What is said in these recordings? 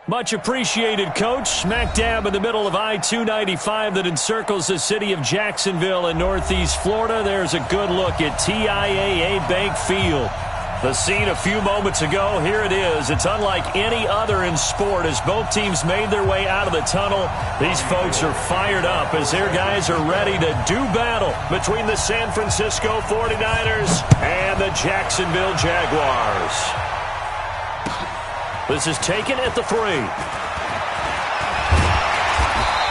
Much appreciated, Coach. Smack dab in the middle of I-295 that encircles the city of Jacksonville in Northeast Florida. There's a good look at TIAA Bank Field. The scene a few moments ago, here it is. It's unlike any other in sport as both teams made their way out of the tunnel. These folks are fired up as their guys are ready to do battle between the San Francisco 49ers and the Jacksonville Jaguars. This is taken at the 3.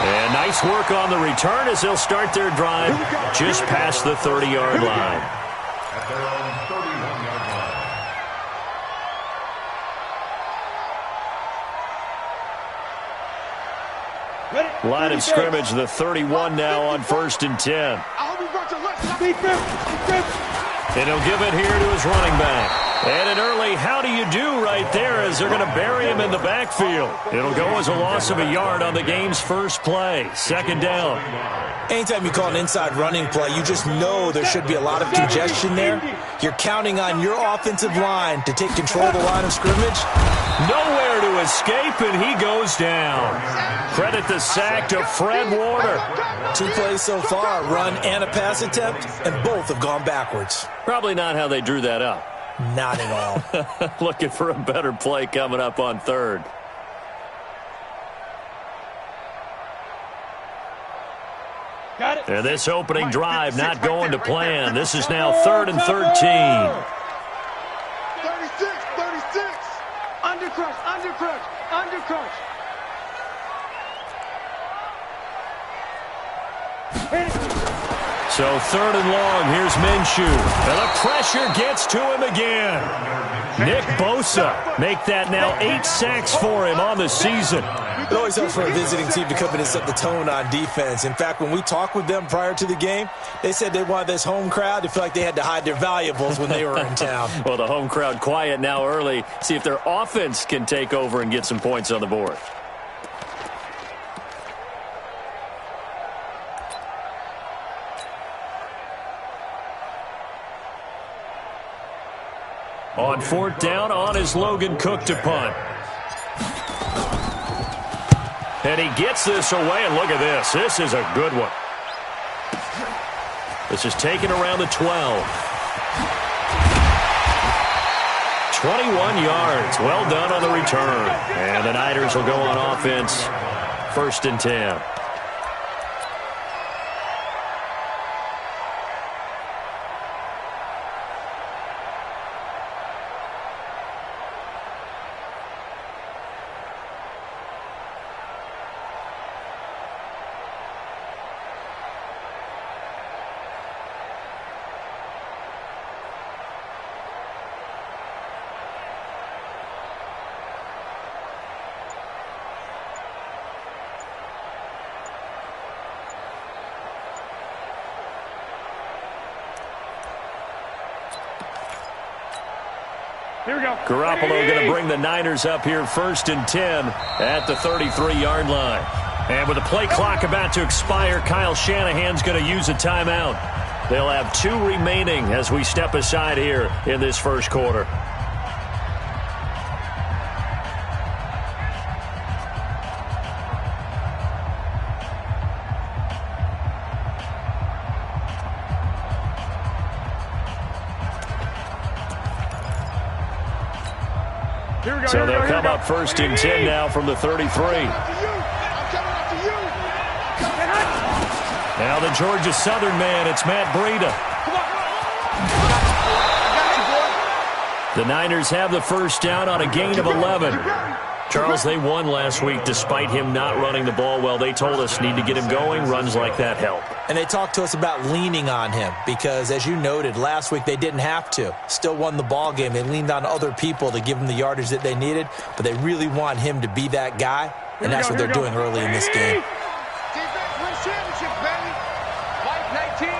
And nice work on the return as they'll start their drive just past the 30-yard line. At their own 31-yard line. Line of scrimmage, the 31 now on 1st and 10. And he'll give it here to his running back. And an early how do you do right there as they're going to bury him in the backfield. It'll go as a loss of a yard on the game's first play. 2nd down. Anytime you call an inside running play, you just know there should be a lot of congestion there. You're counting on your offensive line to take control of the line of scrimmage. Nowhere to escape, and he goes down. Credit the sack to Fred Warner. 2 plays so far, a run and a pass attempt, and both have gone backwards. Probably not how they drew that up. Not at all. Looking for a better play coming up on 3rd. Got it. And this opening drive not going to plan. This is now 3rd and 13. 36. Undercrush. So 3rd and long, here's Minshew. And the pressure gets to him again. Nick Bosa make that now 8 sacks for him on the season. It always helps for a visiting team to come in and set the tone on defense. In fact, when we talked with them prior to the game, they said they wanted this home crowd to feel like they had to hide their valuables when they were in town. Well, the home crowd quiet now early. See if their offense can take over and get some points on the board. On 4th down, on is Logan Cook to punt. And he gets this away, and look at this. This is a good one. This is taken around the 12. 21 yards. Well done on the return. And the Niners will go on offense. 1st and 10. Here we go. Garoppolo going to bring the Niners up here 1st and 10 at the 33-yard line. And with the play clock about to expire, Kyle Shanahan's going to use a timeout. They'll have 2 remaining as we step aside here in this first quarter. So they'll come up 1st and 10 now from the 33. Now the Georgia Southern man, it's Matt Breida. The Niners have the 1st down on a gain of 11. Charles, they won last week despite him not running the ball well. They told us need to get him going. Runs like that help. And they talked to us about leaning on him because, as you noted, last week they didn't have to. Still won the ball game. They leaned on other people to give them the yardage that they needed, but they really want him to be that guy, and that's what they're doing early in this game. Defense wins championships, baby. Mike 19.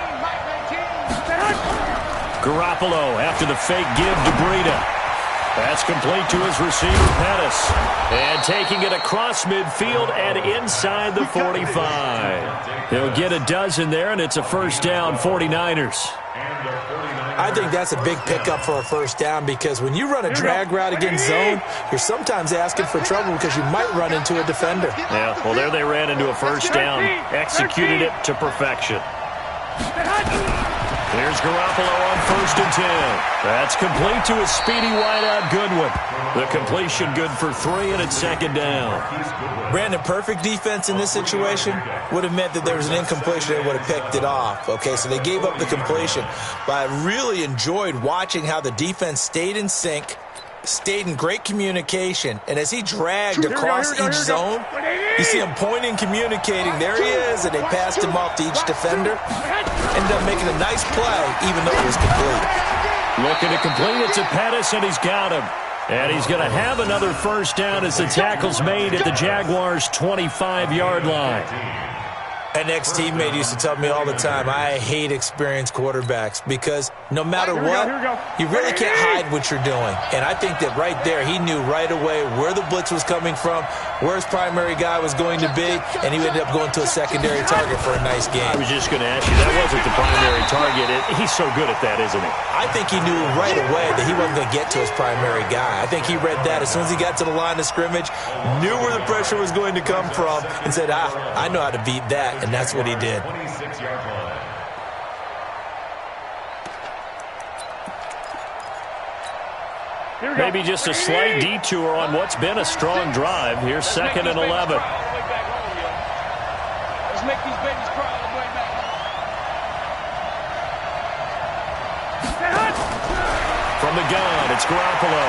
Garoppolo after the fake give to Breida. That's complete to his receiver, Pettis. And taking it across midfield and inside the 45. He'll get a dozen there, and it's a 1st down, 49ers. And the 49ers I think that's a big pickup for a first down because when you run a drag route against zone, you're sometimes asking for trouble because you might run into a defender. Yeah, well, there they ran into a first down, executed it to perfection. Here's Garoppolo on 1st and 10. That's complete to a speedy wideout Goodwin. The completion good for 3, and it's 2nd down. Brandon, perfect defense in this situation would have meant that there was an incompletion and would have picked it off. Okay, so they gave up the completion. But I really enjoyed watching how the defense stayed in sync, stayed in great communication, and as he dragged across each zone, you see him pointing, communicating. There he is, and they passed him off to each defender. Ended up making a nice play, even though it was complete. Looking to complete it to Pettis, and he's got him. And he's going to have another first down as the tackle's made at the Jaguars' 25-yard line. An ex-teammate used to tell me all the time, I hate experienced quarterbacks because no matter what, you really can't hide what you're doing. And I think that right there, he knew right away where the blitz was coming from, where his primary guy was going to be, and he ended up going to a secondary target for a nice game. I was just going to ask you, that wasn't the primary target. He's so good at that, isn't he? I think he knew right away that he wasn't going to get to his primary guy. I think he read that as soon as he got to the line of scrimmage, knew where the pressure was going to come from, and said, I know how to beat that. And that's what he did. Maybe just a slight detour on what's been a strong drive. Here's 2nd and 11. Let's make these babies cry all the way back. From the gun, it's Garoppolo.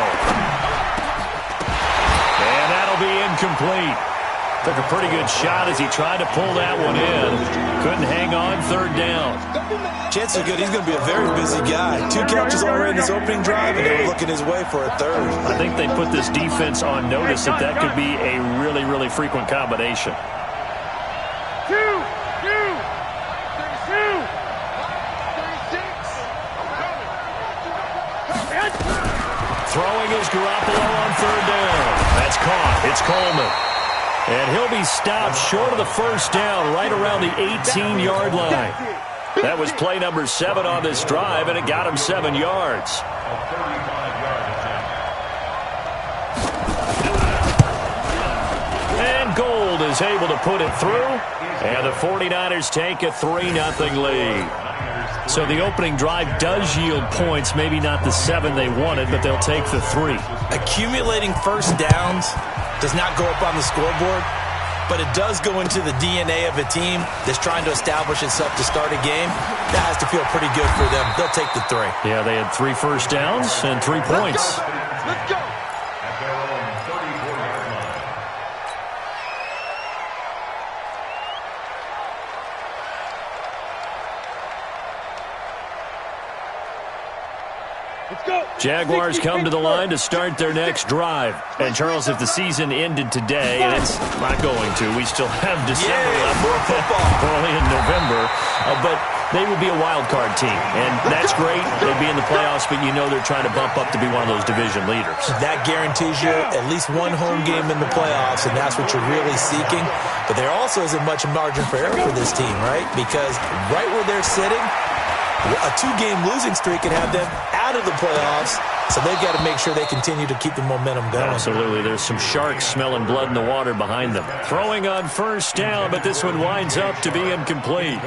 And that'll be incomplete. Took a pretty good shot as he tried to pull that one in. Couldn't hang on, 3rd down. Chances are good he's going to be a very busy guy. 2 catches already in his opening drive, and they were looking his way for a 3rd. I think they put this defense on notice that could be a really, really frequent combination. 2, 36. Throwing is Garoppolo on 3rd down. That's caught. It's Coleman. And he'll be stopped short of the first down right around the 18-yard line. That was play number 7 on this drive, and it got him 7 yards. And Gold is able to put it through, and the 49ers take a 3-0 lead. So the opening drive does yield points, maybe not the 7 they wanted, but they'll take the 3. Accumulating first downs does not go up on the scoreboard, but it does go into the DNA of a team that's trying to establish itself to start a game. That has to feel pretty good for them. They'll take the 3. Yeah, they had 3 first downs and 3 points. Let's go. At their own 34-yard line. Let's go. Jaguars come to the line to start their next drive. And, Charles, if the season ended today, and it's not going to, we still have December left, more football. early in November, but they would be a wild card team. And that's great. They'd be in the playoffs, but you know they're trying to bump up to be one of those division leaders. That guarantees you at least one home game in the playoffs, and that's what you're really seeking. But there also isn't much margin for error for this team, right? Because right where they're sitting, a 2-game losing streak can have them out of the playoffs, so they've got to make sure they continue to keep the momentum going. Absolutely. There's some sharks smelling blood in the water behind them. Throwing on first down, but this one winds up to be incomplete.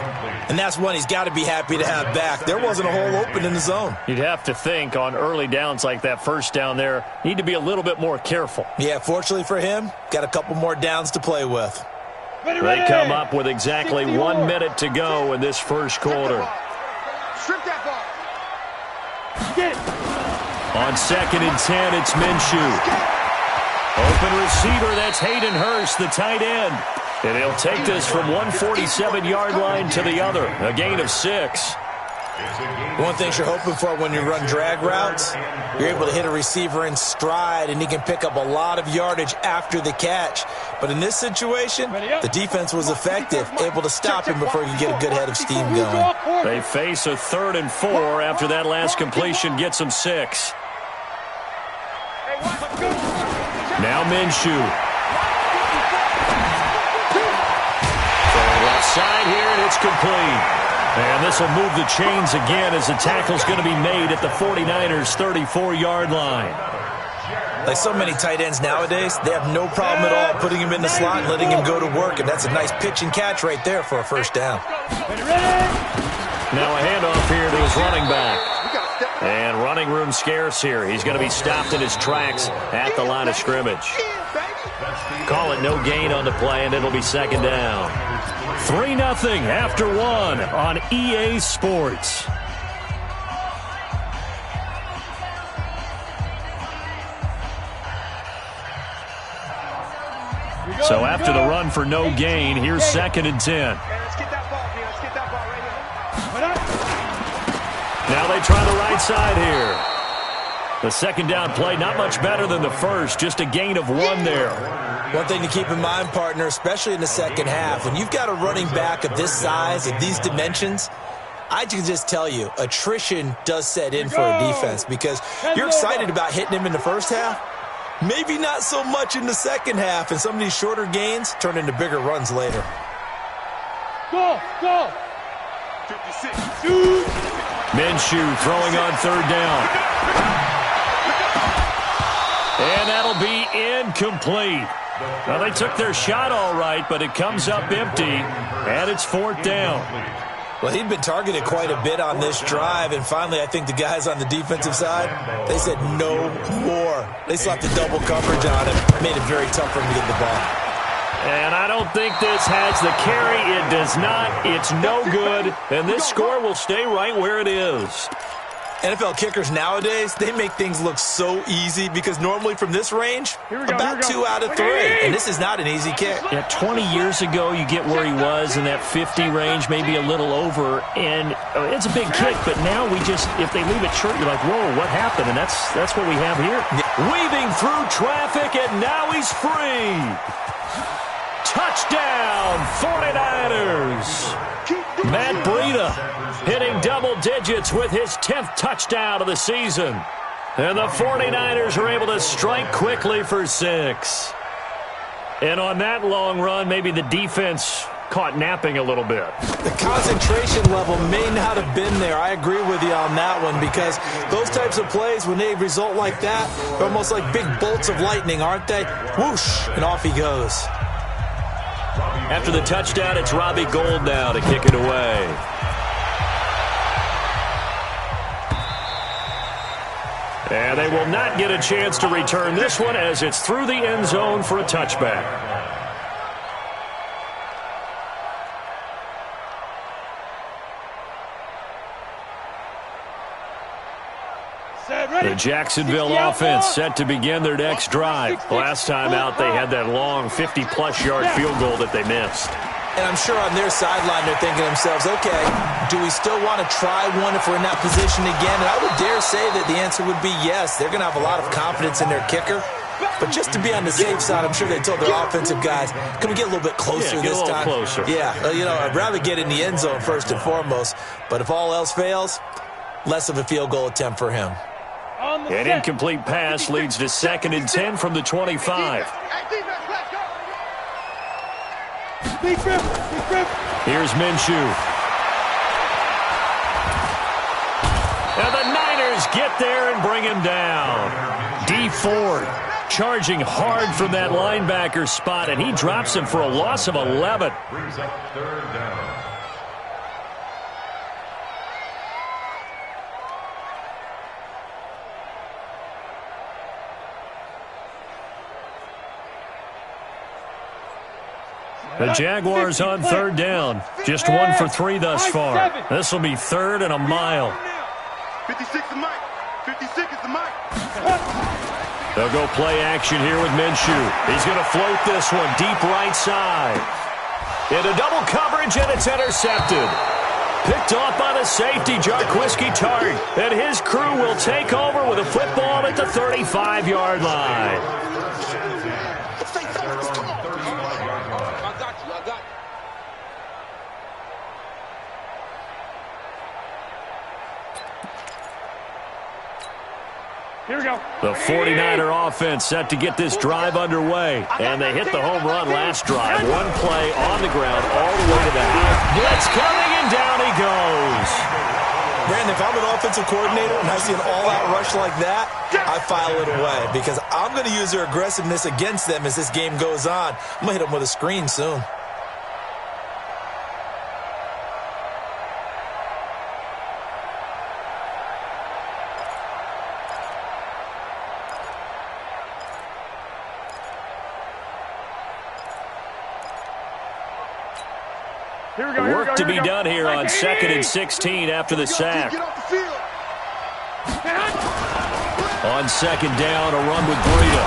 And that's one he's got to be happy to have back. There wasn't a hole open in the zone. You'd have to think on early downs like that first down there, need to be a little bit more careful. Yeah, fortunately for him, got a couple more downs to play with. They come up with exactly 1 minute to go in this first quarter. Strip that ball. On 2nd and 10, it's Minshew. Open receiver, that's Hayden Hurst, the tight end. And he'll take this from 147-yard line to the other, a gain of 6. One thing you're hoping for when you run drag routes, you're able to hit a receiver in stride, and he can pick up a lot of yardage after the catch. But in this situation, the defense was effective, able to stop him before he could get a good head of steam going. They face a 3rd and 4 after that last completion gets them 6. Now Minshew. Left side here, and it's complete. And this will move the chains again as the tackle's going to be made at the 49ers' 34-yard line. Like so many tight ends nowadays, they have no problem at all putting him in the slot and letting him go to work, and that's a nice pitch and catch right there for a first down. Now a handoff here to his running back. And running room scarce here. He's going to be stopped in his tracks at the line of scrimmage. Call it no gain on the play, and it'll be second down. 3-0 after one on EA Sports. So after the run for no gain, here's 2nd and 10. Now they try the right side here. The second down play, not much better than the first, just a gain of 1 there. One thing to keep in mind, partner, especially in the second half, when you've got a running back of this size, of these dimensions, I can just tell you, attrition does set in for a defense because you're excited about hitting him in the first half. Maybe not so much in the second half, and some of these shorter gains turn into bigger runs later. Go! 56. Minshew throwing on 3rd down. And that'll be incomplete. Well, they took their shot all right, but it comes up empty, and it's 4th down. Well, he'd been targeted quite a bit on this drive, and finally I think the guys on the defensive side, they said no more. They slapped the double coverage on him, made it very tough for him to get the ball. And I don't think this has the carry. It does not. It's no good, and this score will stay right where it is. NFL kickers nowadays, they make things look so easy because normally from this range, about 2 out of 3. And this is not an easy kick. Yeah, 20 years ago, you get where he was in that 50 range, maybe a little over, and it's a big kick. But now we just, if they leave it short, you're like, whoa, what happened? And that's what we have here. Weaving through traffic, and now he's free. Touchdown, 49ers. Matt Breida hitting double digits with his 10th touchdown of the season. And the 49ers are able to strike quickly for 6. And on that long run, maybe the defense caught napping a little bit. The concentration level may not have been there. I agree with you on that one because those types of plays, when they result like that, they're almost like big bolts of lightning, aren't they? Whoosh, and off he goes. After the touchdown, it's Robbie Gould now to kick it away. And they will not get a chance to return this one as it's through the end zone for a touchback. The Jacksonville offense set to begin their next drive. Last time out, they had that long 50-plus yard field goal that they missed. And I'm sure on their sideline, they're thinking to themselves, okay, do we still want to try one if we're in that position again? And I would dare say that the answer would be yes. They're going to have a lot of confidence in their kicker. But just to be on the safe side, I'm sure they told their offensive guys, can we get a little bit closer this time? Closer. Yeah, I'd rather get in the end zone first and foremost. But if all else fails, less of a field goal attempt for him. An incomplete pass leads to 2nd and 10 from the 25. Here's Minshew. And the Niners get there and bring him down. D Ford charging hard from that linebacker spot, and he drops him for a loss of 11. Brings up 3rd down. The Jaguars on 3rd down. Just 1 for 3 thus far. This will be 3rd and a mile. 56 is Mike. 56 is the Mike. They'll go play action here with Minshew. He's going to float this one deep right side. Into double coverage, and it's intercepted. Picked off by the safety, Jarquiski Tart. And his crew will take over with a football at the 35-yard line. Here we go. The 49er offense set to get this drive underway. And they hit the home run last drive. One play on the ground all the way to the house. Blitz coming, and down he goes. Brandon, if I'm an offensive coordinator and I see an all-out rush like that, I file it away because I'm going to use their aggressiveness against them as this game goes on. I'm going to hit them with a screen soon. Work to be done here on 2nd and 16 after the sack. On 2nd down, a run with Breida.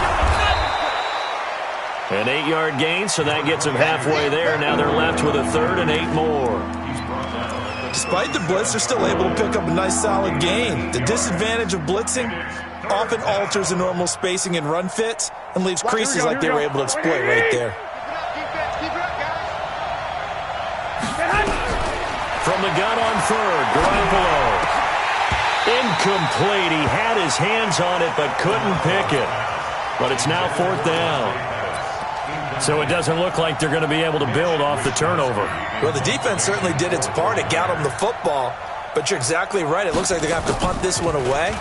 An 8-yard gain, so that gets them halfway there. Now they're left with a 3rd and 8 more. Despite the blitz, they're still able to pick up a nice solid gain. The disadvantage of blitzing often alters the normal spacing and run fits and leaves creases like they were able to exploit right there. From the gun on 3rd, Garoppolo. Incomplete. He had his hands on it but couldn't pick it. But it's now 4th down. So it doesn't look like they're going to be able to build off the turnover. Well, the defense certainly did its part. It got them the football. But you're exactly right. It looks like they're going to have to punt this one away.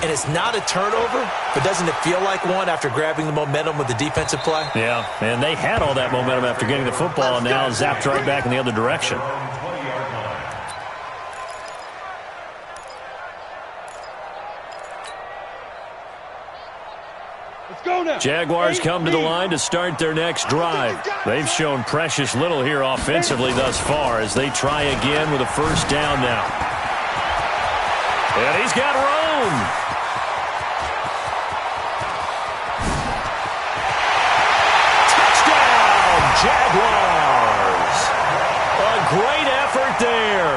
And it's not a turnover, but doesn't it feel like one after grabbing the momentum with the defensive play? Yeah, and they had all that momentum after getting the football and now zapped right back in the other direction. Jaguars come to the line to start their next drive. They've shown precious little here offensively thus far as they try again with a 1st down now. And he's got room. Touchdown, Jaguars. A great effort there.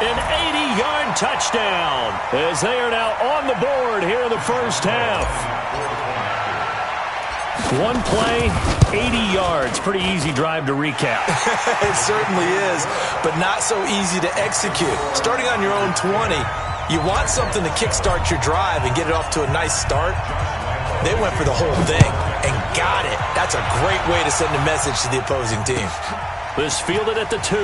An 80-yard touchdown as they are now on the board here in the 1st half. One play, 80 yards. Pretty easy drive to recap. It certainly is, but not so easy to execute. Starting on your own 20, you want something to kickstart your drive and get it off to a nice start. They went for the whole thing and got it. That's a great way to send a message to the opposing team. This fielded at the 2.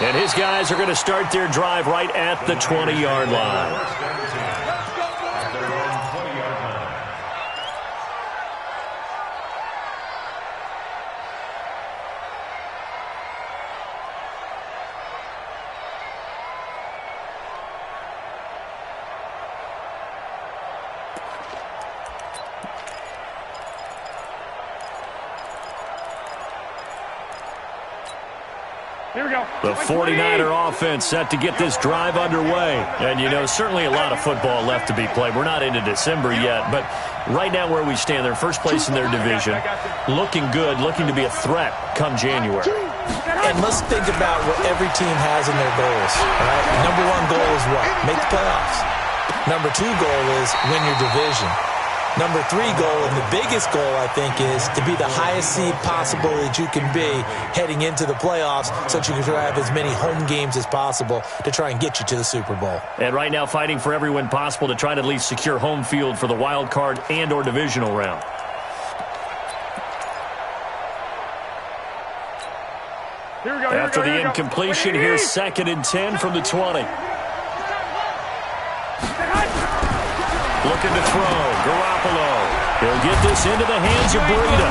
And his guys are going to start their drive right at the 20-yard line. The 49er offense set to get this drive underway. And, you know, certainly a lot of football left to be played. We're not into December yet, but right now where we stand, they're first place in their division, looking good, looking to be a threat come January. And let's think about what every team has in their goals. Right? Number 1 goal is what? Make the playoffs. Number 2 goal is win your division. Number 3 goal, and the biggest goal, I think, is to be the highest seed possible that you can be heading into the playoffs so that you can have as many home games as possible to try and get you to the Super Bowl. And right now fighting for every win possible to try to at least secure home field for the wild card and or divisional round. After the incompletion, here's 2nd and 10 from the 20. Looking to throw. Garoppolo. He'll get this into the hands of Breida.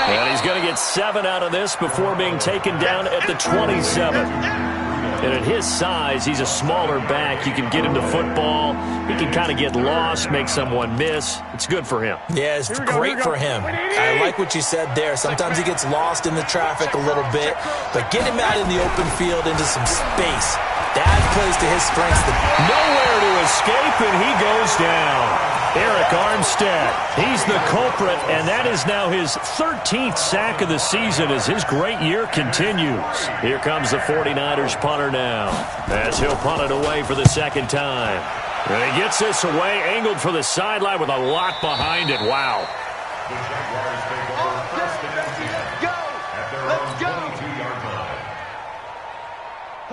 And he's going to get 7 out of this before being taken down at the 27. And at his size, he's a smaller back. You can get into football. He can kind of get lost, make someone miss. It's good for him. Yeah, it's great for him. I like what you said there. Sometimes he gets lost in the traffic a little bit, but get him out in the open field into some space. That plays to his strengths. Nowhere to escape, and he goes down. Eric Armstead, he's the culprit, and that is now his 13th sack of the season as his great year continues. Here comes the 49ers punter now, as he'll punt it away for the 2nd time. And he gets this away, angled for the sideline with a lot behind it. Wow. The Jaguars take over 1st and 10 at their own 22-yard line.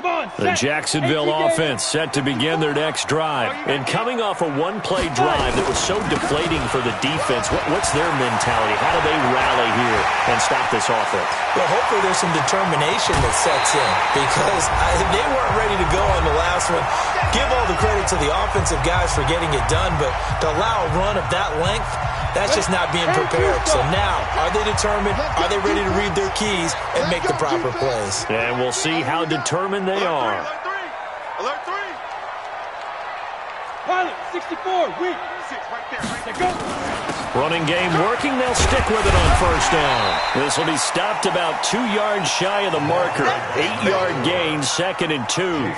The Jacksonville offense set to begin their next drive. And coming off a one-play drive that was so deflating for the defense, what's their mentality? How do they rally here and stop this offense? Well, hopefully there's some determination that sets in because they weren't ready to go on the last one. Give all the credit to the offensive guys for getting it done, but to allow a run of that length, that's just not being prepared. So now, are they determined? Are they ready to read their keys and make the proper plays? And we'll see how determined they are. Alert 3. Pilot, 64, weak. 6 right there. Go. Running game working. They'll stick with it on first down. This will be stopped about 2 yards shy of the marker. 8-yard gain, 2nd and 2.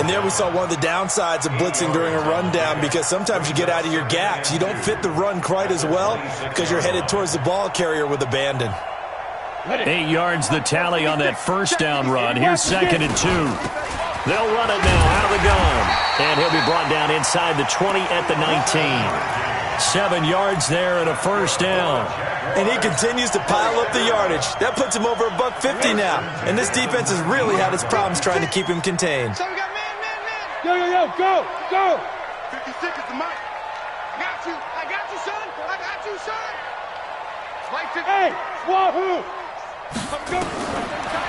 And there we saw one of the downsides of blitzing during a rundown because sometimes you get out of your gaps. You don't fit the run quite as well because you're headed towards the ball carrier with abandon. 8 yards the tally on that first down run. Here's 2nd and 2. They'll run it now out of the gun. And he'll be brought down inside the 20 at the 19. 7 yards there and a first down. And he continues to pile up the yardage. That puts him over $150 now. And this defense has really had its problems trying to keep him contained. So we got man. Yo, go. 56 is the mic. I got you, son. Right 50. Hey, Wahoo.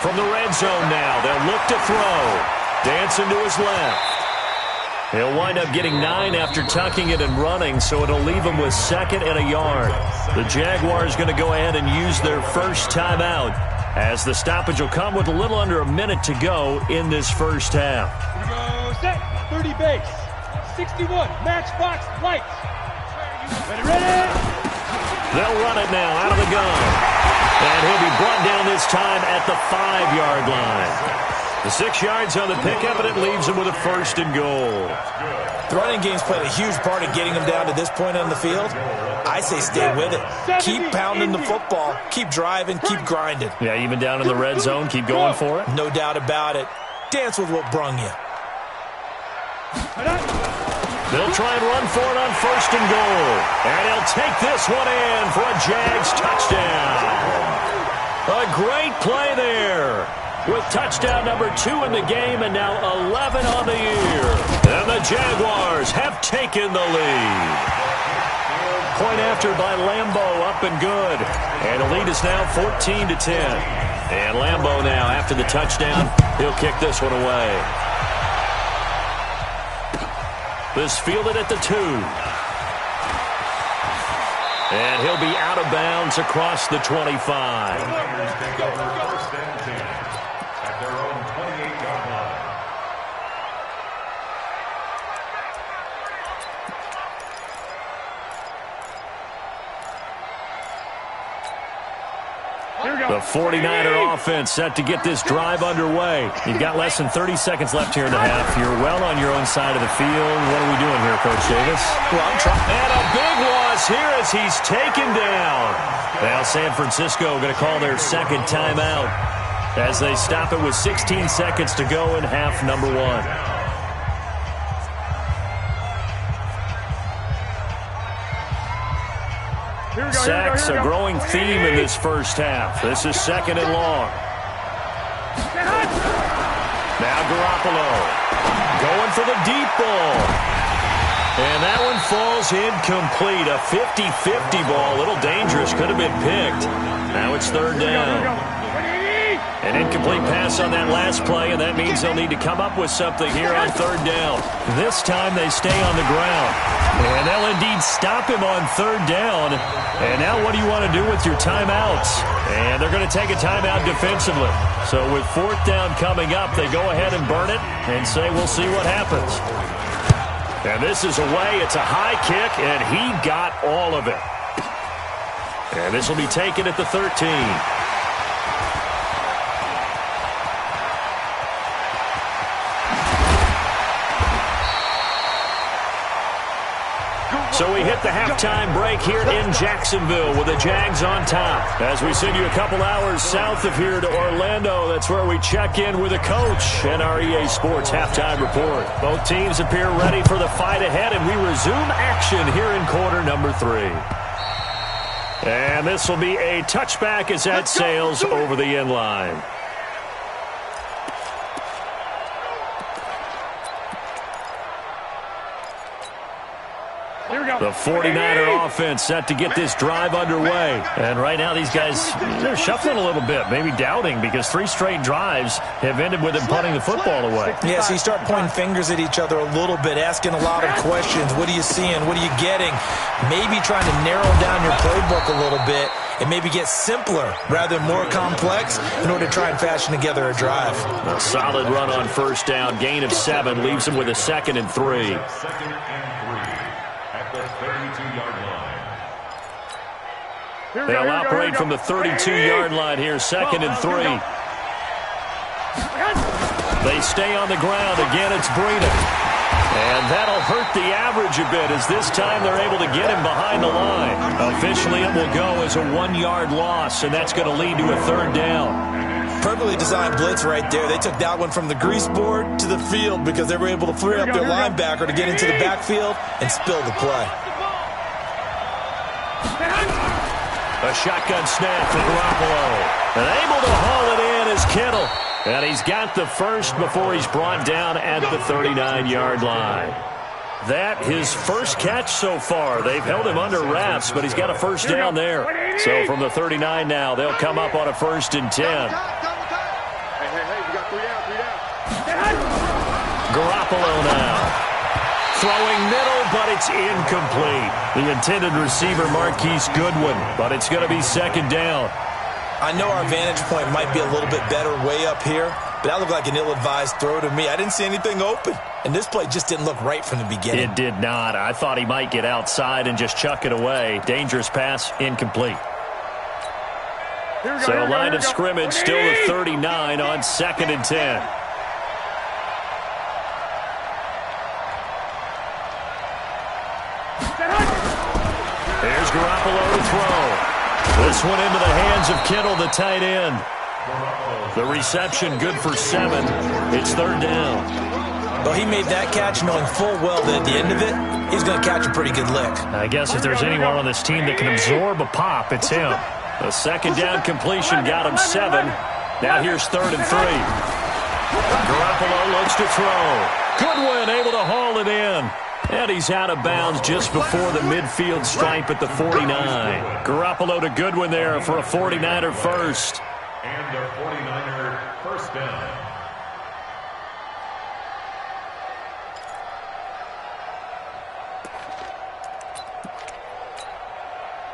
From the red zone now, they'll look to throw. Dancing to his left. He'll wind up getting 9 after tucking it and running, so it'll leave him with 2nd and a yard. The Jaguars going to go ahead and use their first timeout as the stoppage will come with a little under a minute to go in this first half. Here we go, set, 30 base, 61, matchbox, lights. Ready? They'll run it now out of the gun. And he'll be brought down this time at the 5-yard line. The 6 yards on the pickup, and it leaves him with a 1st and goal. The running game's played a huge part in getting him down to this point on the field. I say stay with it. Keep pounding the football. Keep driving. Keep grinding. Yeah, even down in the red zone, keep going for it. No doubt about it. Dance with what brung you. They'll try and run for it on 1st and goal. And he'll take this one in for a Jags touchdown. A great play there. With touchdown number 2 in the game and now 11 on the year. And the Jaguars have taken the lead. Point after by Lambeau, up and good. And the lead is now 14-10. And Lambeau now, after the touchdown, he'll kick this one away. This fielded at the 2. And he'll be out of bounds across the 25. Their own 28-yard line. The 49er offense set to get this drive underway. You've got less than 30 seconds left here in the half. You're well on your own side of the field. What are we doing here, Coach Davis? Well, I'm trying. And a big loss here as he's taken down. Now San Francisco going to call their 2nd timeout as they stop it with 16 seconds to go in half number 1. Sacks, a growing theme in this first half. This is 2nd and long. Now Garoppolo going for the deep ball. And that one falls incomplete. A 50-50 ball. A little dangerous. Could have been picked. Now it's 3rd down. An incomplete pass on that last play, and that means they'll need to come up with something here on 3rd down. This time they stay on the ground. And they'll indeed stop him on 3rd down. And now what do you want to do with your timeouts? And they're going to take a timeout defensively. So with 4th down coming up, they go ahead and burn it and say we'll see what happens. And this is away. It's a high kick, and he got all of it. And this will be taken at the 13. So we hit the halftime break here in Jacksonville with the Jags on top. As we send you a couple hours south of here to Orlando, that's where we check in with the coach and our EA Sports halftime report. Both teams appear ready for the fight ahead, and we resume action here in quarter number 3. And this will be a touchback as that sails over the end line. The 49er offense set to get this drive underway. And right now these guys, they're shuffling a little bit, maybe doubting, because 3 straight drives have ended with them punting the football away. Yeah, so you start pointing fingers at each other a little bit, asking a lot of questions. What are you seeing? What are you getting? Maybe trying to narrow down your playbook a little bit and maybe get simpler rather than more complex in order to try and fashion together a drive. A solid run on first down. Gain of 7 leaves them with a 2nd and 3. 2nd and 3 at the 32-yard line. They'll operate from the 32-yard line here, 2nd and 3. They stay on the ground. Again, it's Breida. And that'll hurt the average a bit, as this time they're able to get him behind the line. Officially, it will go as a 1-yard loss, and that's going to lead to a 3rd down. Perfectly designed blitz right there. They took that one from the grease board to the field because they were able to free up their linebacker to get into the backfield and spill the play. A shotgun snap for Garoppolo. And able to haul it in is Kittle. And he's got the first before he's brought down at the 39-yard line. That his first catch so far. They've held him under wraps, but he's got a first down there. So from the 39 now, they'll come up on a 1st and 10. Hey, we got 3 down. Garoppolo now. Throwing middle, but it's incomplete. The intended receiver, Marquise Goodwin, but it's going to be 2nd down. I know our vantage point might be a little bit better way up here, but that looked like an ill-advised throw to me. I didn't see anything open, and this play just didn't look right from the beginning. It did not. I thought he might get outside and just chuck it away. Dangerous pass, incomplete. So line of scrimmage, still the 39 on 2nd and 10. Here's Garoppolo to throw. This one into the hands of Kittle, the tight end. The reception good for 7. It's 3rd down. Well, he made that catch knowing full well that at the end of it, he's going to catch a pretty good lick. I guess if there's anyone on this team that can absorb a pop, it's him. The 2nd down completion got him 7. Now here's 3rd and 3. Garoppolo looks to throw. Goodwin able to haul it in. And he's out of bounds just before the midfield stripe at the 49. Garoppolo to Goodwin there for a 49er first. And a 49er first down.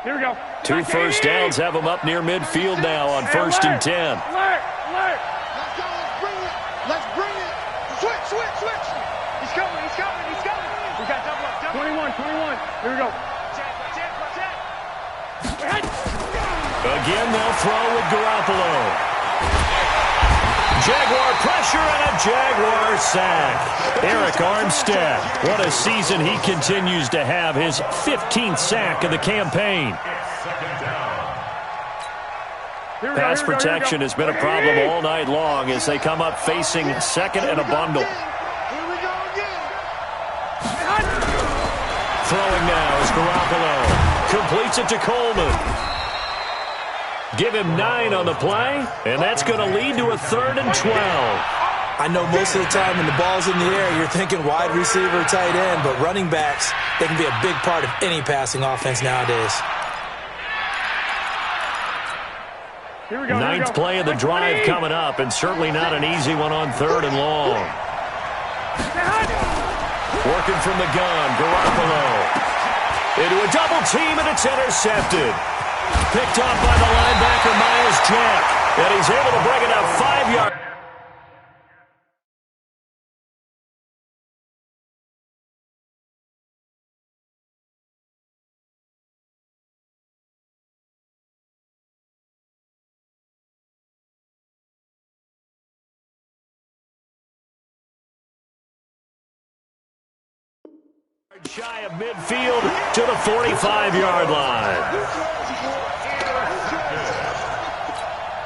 Here we go. 2 first downs have him up near midfield now on 1st and 10. Alert! Alert! Let's go, let's bring it. Let's bring it. Switch, switch, switch. He's coming, he's coming, he's coming. We got double up, double 21. Here we go. Again, they'll throw with Garoppolo. Jaguar pressure and a Jaguar sack. Eric Armstead, what a season he continues to have. His 15th sack of the campaign. Pass protection has been a problem all night long as they come up facing 2nd and a bundle. Here we go again. Throwing now is Garoppolo. Completes it to Coleman. Give him 9 on the play, and that's going to lead to a 3rd and 12. I know most of the time when the ball's in the air, you're thinking wide receiver, tight end, but running backs, they can be a big part of any passing offense nowadays. Here we go. 9th play of the drive coming up, and certainly not an easy one on 3rd and long. Working from the gun, Garoppolo. Into a double team, and it's intercepted. Picked off by the linebacker, Miles Jack. And he's able to bring it up 5 yards. Shy of midfield to the 45-yard line.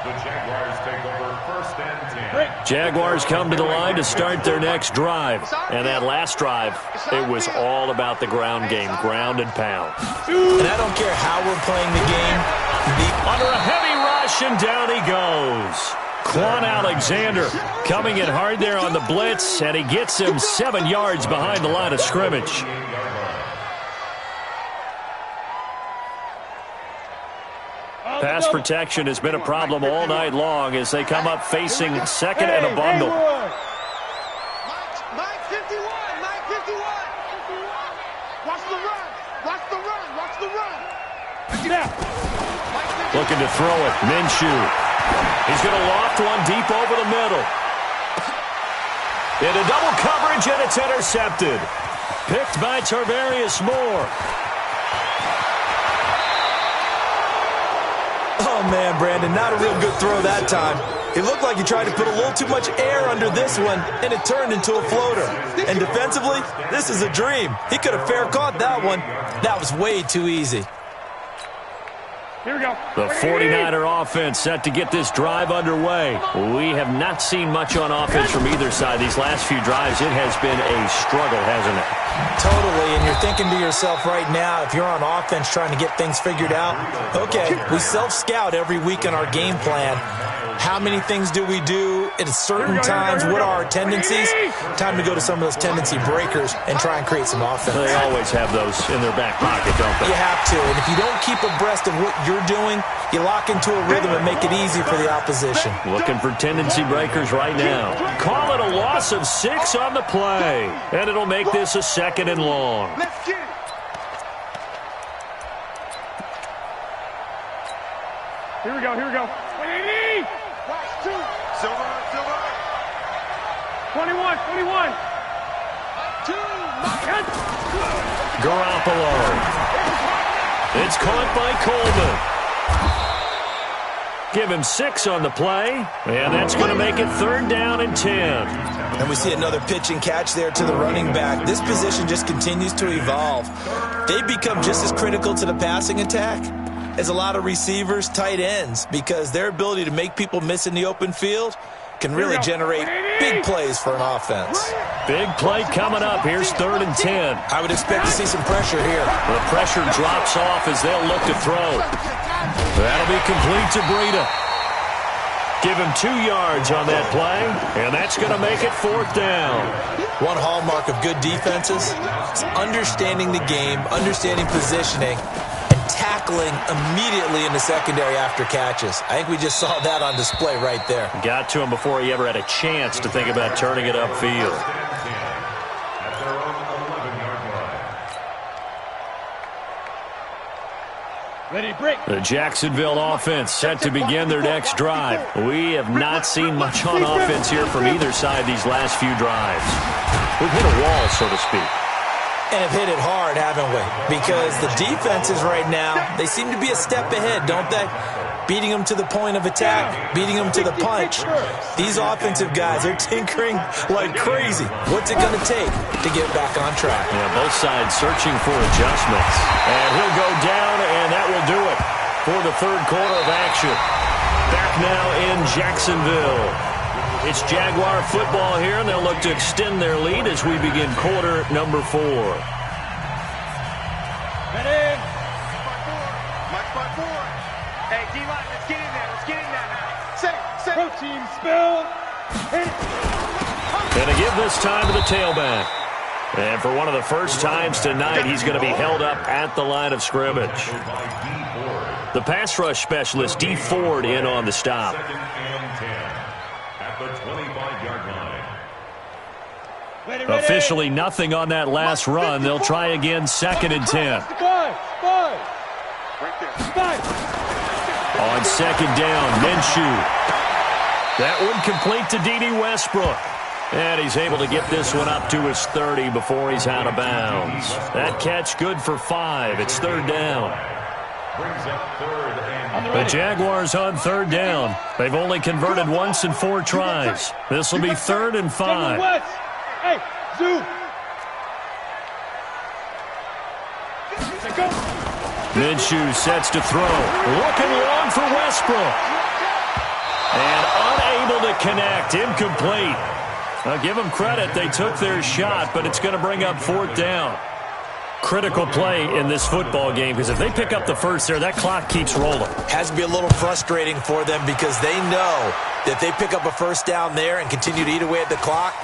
The Jaguars take over 1st and 10. Jaguars come to the line to start their next drive. And that last drive, it was all about the ground game, ground and pound. And I don't care how we're playing the game. Under a heavy rush, and down he goes. Quan Alexander coming in hard there on the blitz, and he gets him 7 yards behind the line of scrimmage. Pass protection has been a problem all night long as they come up facing second and a bundle. Mike 51, Mike 51. Watch the run, watch the run, watch the run. Looking to throw it, Minshew. He's going to loft one deep over the middle. Into double coverage, and it's intercepted. Picked by Tarvarius Moore. Oh, man, Brandon, not a real good throw that time. It looked like he tried to put a little too much air under this one, and it turned into a floater. And defensively, this is a dream. He could have fair caught that one. That was way too easy. Here we go. The 49er offense set to get this drive underway. We have not seen much on offense from either side these last few drives. It has been a struggle, hasn't it? Totally, and you're thinking to yourself right now, if you're on offense trying to get things figured out, okay, we self-scout every week in our game plan. How many things do we do at certain times? What are our tendencies? Time to go to some of those tendency breakers and try and create some offense. They always have those in their back pocket, don't they? You have to, and if you don't keep abreast of what you're doing, you lock into a rhythm and make it easy for the opposition. Looking for tendency breakers right now. Call it a loss of 6 on the play, and it'll make this a second and long. Let's get it. Here we go, here we go. 180! Watch 2. Silver, silver. 21, 21. 2. Garoppolo. It's caught by Coleman. Give him 6 on the play, and that's going to make it 3rd down and 10. And we see another pitch and catch there to the running back. This position just continues to evolve. They become just as critical to the passing attack as a lot of receivers, tight ends, because their ability to make people miss in the open field can really generate big plays for an offense. Big play coming up. Here's 3rd and 10. I would expect to see some pressure here. The pressure drops off as they'll look to throw. That'll be complete to Breida. Give him 2 yards on that play, and that's going to make it 4th down. One hallmark of good defenses is understanding the game, understanding positioning, tackling immediately in the secondary after catches. I think we just saw that on display right there. Got to him before he ever had a chance to think about turning it upfield. At their own 11-yard line. Ready, break. The Jacksonville offense set to begin their next drive. We have not seen much on offense here from either side these last few drives. We've hit a wall, so to speak. And have hit it hard, haven't we? Because the defenses right now, they seem to be a step ahead, don't they? Beating them to the point of attack, beating them to the punch. These offensive guys, they're tinkering like crazy. What's it going to take to get back on track? Yeah, both sides searching for adjustments. And he'll go down, and that will do it for the 3rd quarter of action. Back now in Jacksonville. It's Jaguar football here, and they'll look to extend their lead as we begin quarter number 4. Ready? Mike 4. Hey, D-line, let's get in there. Let's get in there now. Set. Protein spill. Hit it. And to give this time to the tailback. And for one of the first times tonight, he's going to be held up at the line of scrimmage. The pass rush specialist, D. Ford, in on the stop. 2nd and 10. At the 25-yard line. Ready. Officially nothing on that last run. They'll try again 2nd and 10. 5. Right there. 5. On 2nd down, Minshew. That one complete to D.D. Westbrook. And he's able to get this one up to his 30 before he's out of bounds. That catch good for 5. It's 3rd down. Brings up 3rd and The Jaguars on 3rd down. They've only converted once in 4 tries. This will be 3rd and 5. West. Hey, zoom. Go. Minshew sets to throw. Looking long for Westbrook. And unable to connect. Incomplete. Now give them credit. They took their shot, but it's going to bring up 4th down. Critical play in this football game, because if they pick up the first there, that clock keeps rolling. Has to be a little frustrating for them because they know that if they pick up a first down there and continue to eat away at the clock,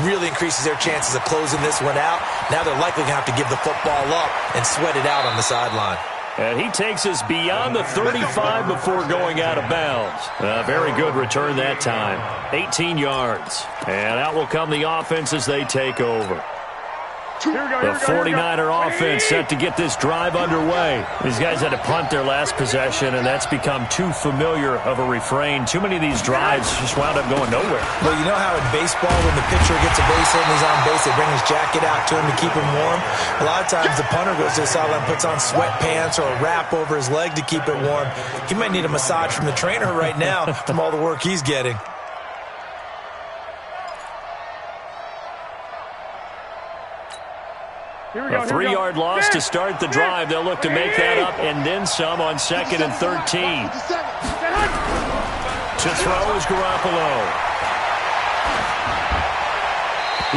really increases their chances of closing this one out. Now they're likely going to have to give the football up and sweat it out on the sideline. And he takes us beyond the 35 before going out of bounds. A very good return that time. 18 yards. And out will come the offense as they take over. The 49er offense set to get this drive underway. These guys had to punt their last possession, and that's become too familiar of a refrain. Too many of these drives just wound up going nowhere. Well, you know how in baseball when the pitcher gets a base hit and he's on base, they bring his jacket out to him to keep him warm? A lot of times the punter goes to the sideline, puts on sweatpants or a wrap over his leg to keep it warm. He might need a massage from the trainer right now from all the work he's getting. A 3-yard loss to start the drive. They'll look to make that up and then some on 2nd and 13. To throw is Garoppolo.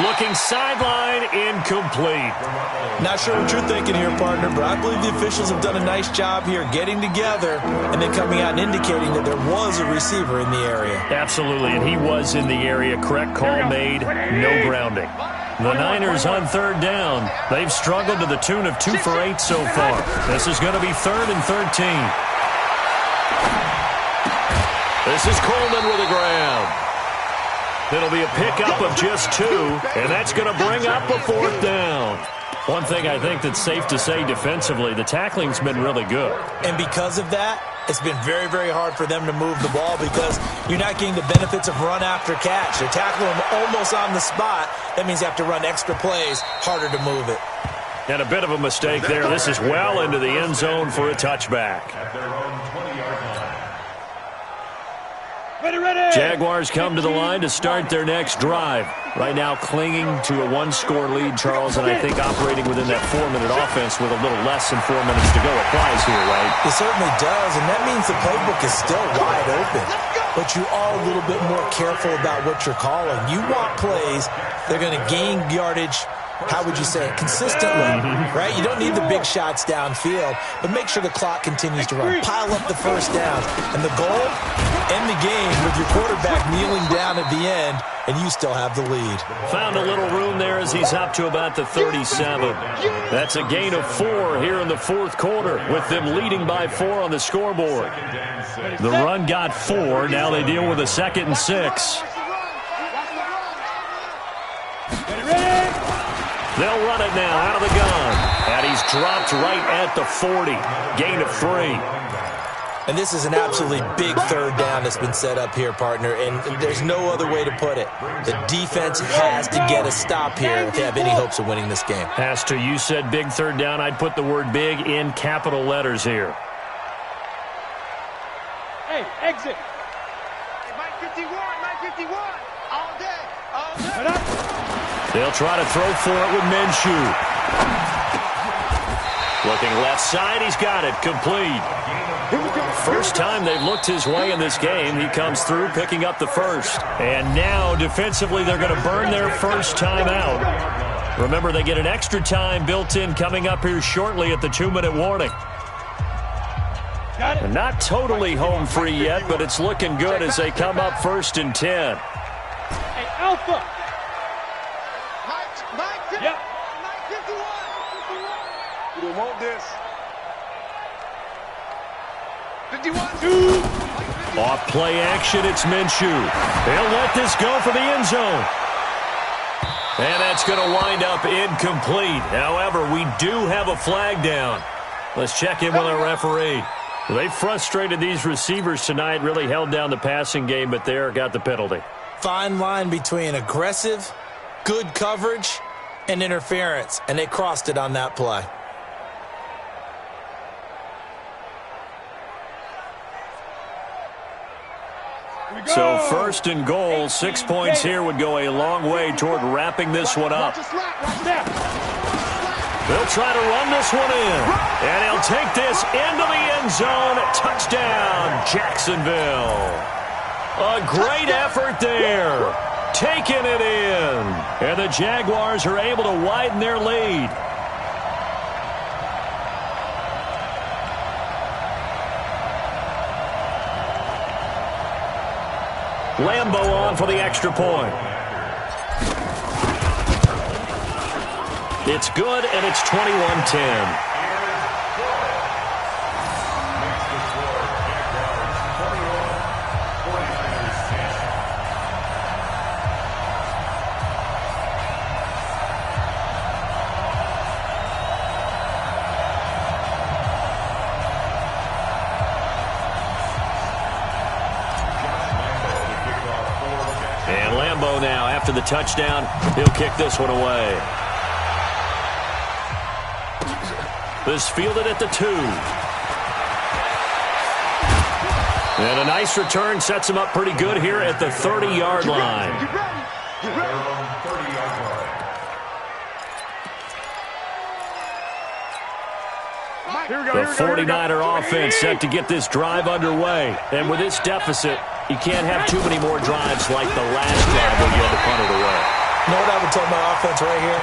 Looking sideline, incomplete. Not sure what you're thinking here, partner, but I believe the officials have done a nice job here getting together and then coming out and indicating that there was a receiver in the area. Absolutely, and he was in the area. Correct call made, no grounding. The Niners on 3rd down. They've struggled to the tune of 2 for 8 so far. This is going to be 3rd and 13. This is Coleman with a grab. It'll be a pickup of just 2, and that's going to bring up a 4th down. One thing I think that's safe to say defensively, the tackling's been really good. And because of that, it's been very, very hard for them to move the ball because you're not getting the benefits of run after catch. They're tackling them almost on the spot. That means you have to run extra plays, harder to move it. And a bit of a mistake there. This is well into the end zone for a touchback. At their own 20-yard line. Ready. Jaguars come to the line to start their next drive. Right now clinging to a 1-score lead, Charles, and I think operating within that 4-minute offense with a little less than 4 minutes to go applies here, right? It certainly does, and that means the playbook is still wide open. But you are a little bit more careful about what you're calling. You want plays, they're going to gain yardage, how would you say it, consistently, right? You don't need the big shots downfield, but make sure the clock continues to run. Pile up the first downs. And the goal, end the game with your quarterback kneeling down at the end, and you still have the lead. Found a little room there as he's up to about the 37. That's a gain of 4 here in the 4th quarter, with them leading by 4 on the scoreboard. The run got 4. Now they deal with a 2nd and 6. They'll run it now out of the gun. And he's dropped right at the 40. Gain of 3. And this is an absolutely big 3rd down that's been set up here, partner, and there's no other way to put it. The defense has to get a stop here if they have any hopes of winning this game. Has to. You said big 3rd down. I'd put the word big in capital letters here. Hey, exit. Mike 51, Mike 51. All day, all day. They'll try to throw for it with Minshew. Looking left side, he's got it, complete. First time they've looked his way in this game. He comes through, picking up the first. And now, defensively, they're going to burn their first time out. Remember, they get an extra time built in coming up here shortly at the 2-minute warning. And not totally home free yet, but it's looking good as they come up 1st and 10. Hey, Alpha. Mike 51. Yep. Mike 51. You don't want this. 51. Off play action, it's Minshew. They'll let this go for the end zone. And that's going to wind up incomplete. However, we do have a flag down. Let's check in with our referee. They frustrated these receivers tonight, really held down the passing game, but there got the penalty. Fine line between aggressive, good coverage, and interference, and they crossed it on that play. So 1st and goal, 6 points here would go a long way toward wrapping this one up. They'll try to run this one in, and he'll take this into the end zone. Touchdown, Jacksonville. A great effort there, taking it in, and the Jaguars are able to widen their lead. Lambeau on for the extra point. It's good, and it's 21-10. after the touchdown. He'll kick this one away. This fielded at the 2. And a nice return sets him up pretty good here at the 30-yard line. The 49er offense set to get this drive underway. And with this deficit, you can't have too many more drives like the last drive where you had to punt it away. You know what I would tell my offense right here?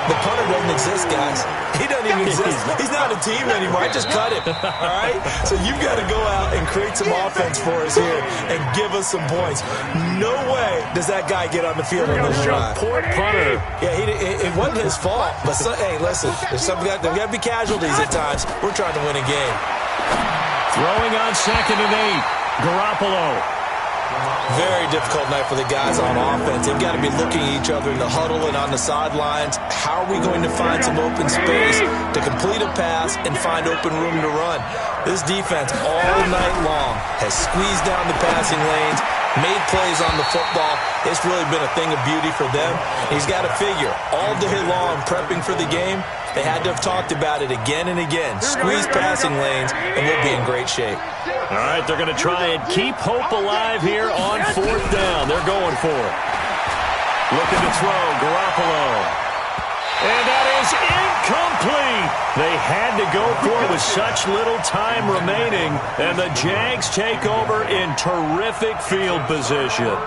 The punter doesn't exist, guys. He doesn't even exist. He's not a team anymore. I just cut him. All right? So you've got to go out and create some offense for us here and give us some points. No way does that guy get on the field on this drive. Poor punter. Yeah, it wasn't his fault. But, hey, listen, there's got to be casualties at times. We're trying to win a game. Throwing on 2nd and 8. Garoppolo. Very difficult night for the guys on offense. They've got to be looking at each other in the huddle and on the sidelines. How are we going to find some open space to complete a pass and find open room to run? This defense all night long has squeezed down the passing lanes, made plays on the football. It's really been a thing of beauty for them. He's got to figure all day long prepping for the game. They had to have talked about it again and again. Squeeze passing lanes, and we'll be in great shape. All right, they're going to try and keep hope alive here on 4th down. They're going for it. Looking to throw, Garoppolo. And that is incomplete. They had to go for it with such little time remaining, and the Jags take over in terrific field position.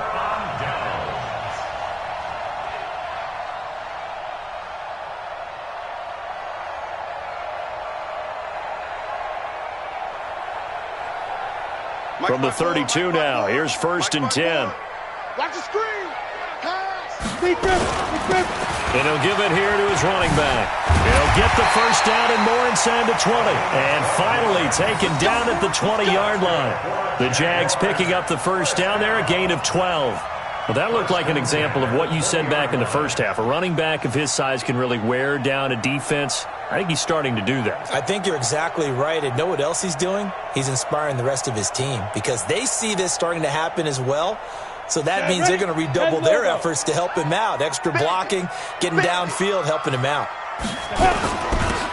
From the 32 now, here's 1st and 10. Watch the screen. And he'll give it here to his running back. He'll get the first down and more inside the 20. And finally taken down at the 20-yard line. The Jags picking up the first down there, a gain of 12. Well, that looked like an example of what you said back in the first half. A running back of his size can really wear down a defense. I think he's starting to do that. I think you're exactly right. And know what else he's doing? He's inspiring the rest of his team because they see this starting to happen as well. So that means they're going to redouble their efforts to help him out. Extra blocking, getting downfield, helping him out.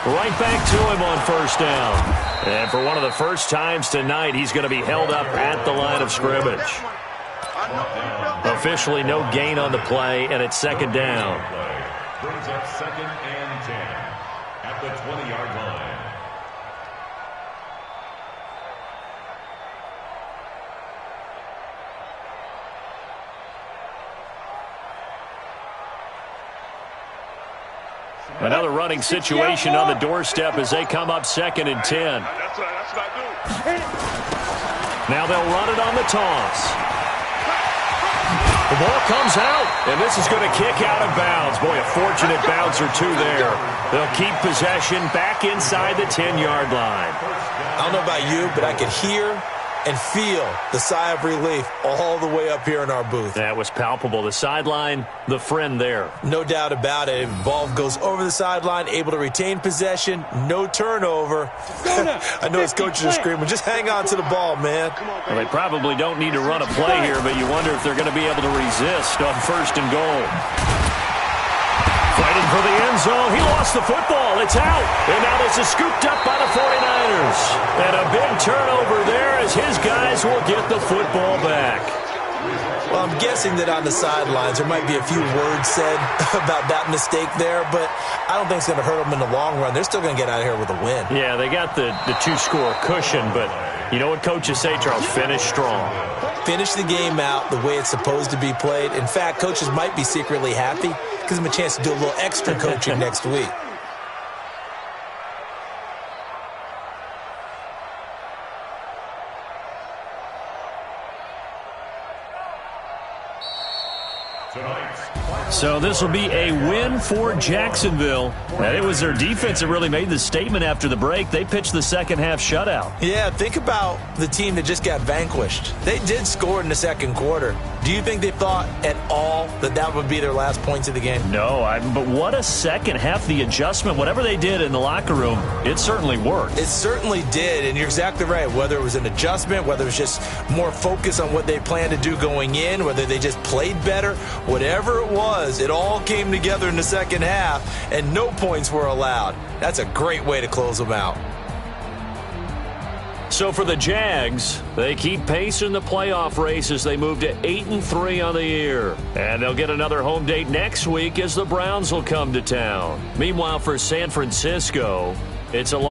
Right back to him on first down. And for one of the first times tonight, he's going to be held up at the line of scrimmage. Officially no gain on the play, and it's 2nd down. Brings up 2nd and 10 at the 20-yard line. Another running situation on the doorstep as they come up 2nd and 10. Now they'll run it on the toss. The ball comes out, and this is going to kick out of bounds. Boy, a fortunate bounce or two there. They'll keep possession back inside the 10-yard line. I don't know about you, but I could hear and feel the sigh of relief all the way up here in our booth. That was palpable. The sideline, the friend there. No doubt about it. Ball goes over the sideline, able to retain possession, no turnover. I know his coaches are screaming, just hang on to the ball, man. Well, they probably don't need to run a play here, but you wonder if they're going to be able to resist on 1st and goal. Fighting for the end zone. He lost the football. It's out. And now this is scooped up by the 49ers. And a big turnover there as his guys will get the football back. Well, I'm guessing that on the sidelines there might be a few words said about that mistake there, but I don't think it's going to hurt them in the long run. They're still going to get out of here with a win. Yeah, they got the 2-score cushion, but you know what coaches say, Charles? Finish strong. Finish the game out the way it's supposed to be played. In fact, coaches might be secretly happy. Gives them a chance to do a little extra coaching next week. Tonight's So this will be a win for Jacksonville. And it was their defense that really made the statement after the break. They pitched the second half shutout. Yeah, think about the team that just got vanquished. They did score in the second quarter. Do you think they thought at all that that would be their last points of the game? No, but what a second half. The adjustment, whatever they did in the locker room, it certainly worked. It certainly did, and you're exactly right. Whether it was an adjustment, whether it was just more focus on what they planned to do going in, whether they just played better, whatever it was, it all came together in the second half, and no points were allowed. That's a great way to close them out. So for the Jags, they keep pace in the playoff race as they move to 8-3 on the year. And they'll get another home date next week as the Browns will come to town. Meanwhile, for San Francisco, it's a